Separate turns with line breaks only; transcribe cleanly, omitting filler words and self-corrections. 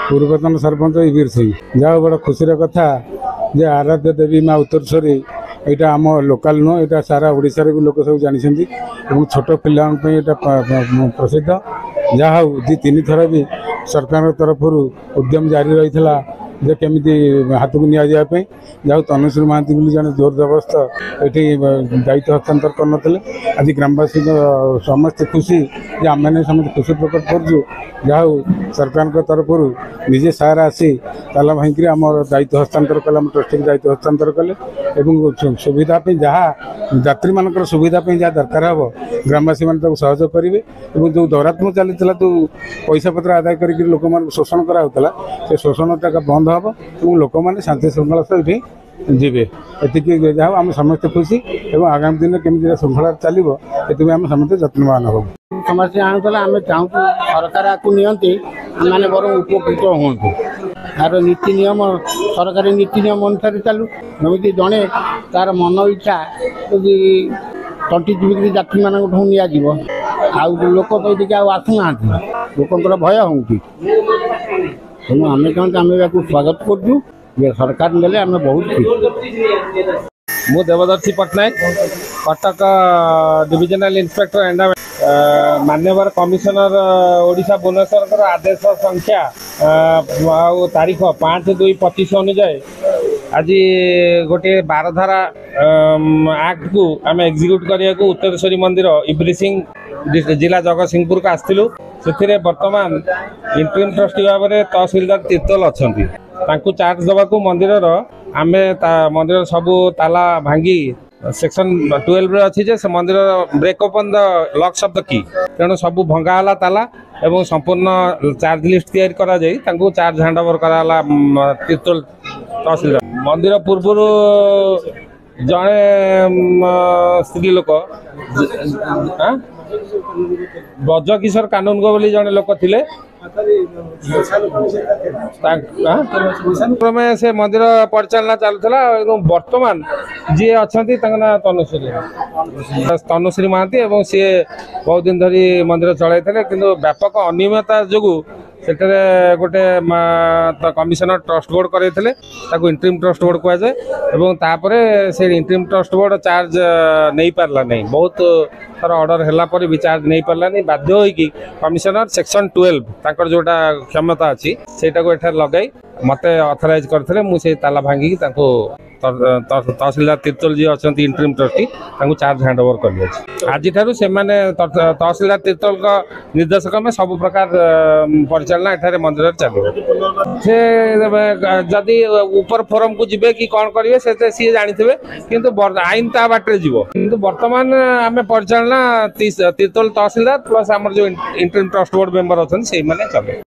पूर्वतन सरपंच ईवीर सिंह जहाँ बड़ा खुशी कथा जे आराध्य देवी माँ उत्तरेश्वरी यहाँ आम लोकाल नुह यहाँ सारा ओडिशा भी लोक सब जानते छोट पिलांई प्रसिद्ध जहाँ दी तीन थर भी सरकार तरफ उद्यम जारी रही जे केमी हाथ को नियापी जहाँ तनुश्री महांती जन जोर जबरदस्त ये दायित्व हस्तांतर करते आज ग्रामवासी समस्त खुशी जे आम मैंने समस्त खुशी प्रकट करूँ जहाँ सरकार तरफ निजे सार आसी ताला भाई आम दायित्व हस्तांतर कले आम ट्रस्टी दायित्व हस्तांतर कले सुविधा जहाँ यात्री मान सुविधा जहाँ दरकार हम ग्रामवासी मैंने सहयोग करेंगे जो दौरात्म चली जो पैसा पत्र आदाय कर लोक शोषण कराला से शोषण बंद हम लोक मैंने शांति श्रृंखला सहित जीवे ये जहाँ आम समस्त खुशी और आगामी दिन केमी श्रृंखला चलो ये आम समस्त जत्नवान हो
समस्या आनुला आम चाहूँ सरकार आपको नियंती आम बर उपकृत हूँ तार नीति नियम सरकारी नीति नियम अनुसार चलू जमी जड़े तार मन इच्छा यदि तंटी जीवित जात्री मान नि लोक तो ये आसुना लोकर भय हूँ तेणु आम चाहते आम या स्वागत करूँ सरकार ने आम बहुत खुश।
मु देवदर्शी पट्टनायक कटक डिविजनल इंस्पेक्टर एंडामेंट मान्यवर कमिशनर ओडिशा भुवनेश्वर आदेश संख्या तारीख 5/2/25 अनुजाई आज गोटे 12 धारा एक्ट को आम एग्जीक्यूट करने को उत्तरेश्वरी मंदिर ईवीर सिंह जिला जगतसिंहपुर को आसलु से बर्तमान इंटरिम ट्रस्टी भाव में तहसिलदार तीर्तल अच्छा चार्ज दवाक मंदिर आम मंदिर सबू ताला भांगी सेक्शन 12 अच्छी से मंदिर break open the locks of the key तेणु सबू भंगाला ताला एवं संपूर्ण चार्ज लिस्ट तैयारी चार्ज हैंड ओवर कराला तीर्तोल तहसीलदार मंदिर पूर्व जड़े स्त्री लोक ब्रज किशोर कानून बोली जड़े लोक थे से मंदिर परिचालना चलुला बर्तमान जी अच्छा ना तनुश्री महांती एवं सी बहुत दिन धरी मंदिर चलते कि व्यापक अनियमितता जो गोटे कमिशनर ट्रस्ट बोर्ड करते इंटरिम ट्रस्ट बोर्ड कहुए से इंटरिम ट्रस्ट बोर्ड चार्ज नहीं पार्ला नहीं बहुत थर ऑर्डर है भी चार्ज नहीं पार्ला नहीं बाध्य होगी कमिशनर सेक्शन 12 जोटा क्षमता अच्छी से लगे मत अथराइज करते मुझे ताला भांगी तहसीलदार तीर्तोल जी अच्छा interim trustee charge hand over कर आज तहसीलदार तीर्तोल निर्देशक में सब प्रकार परिचालना एठारे मंदिर चलो से जदि ऊपर फोरम को जीवे कि कौन करेंगे से सी जानते किंतु आईन ता बाटे जीव किंतु वर्तमान आम परिचालना तीर्तोल तहसीलदार प्लस आम जो इंटरिम ट्रस्ट बोर्ड मेंबर अच्छा से चले।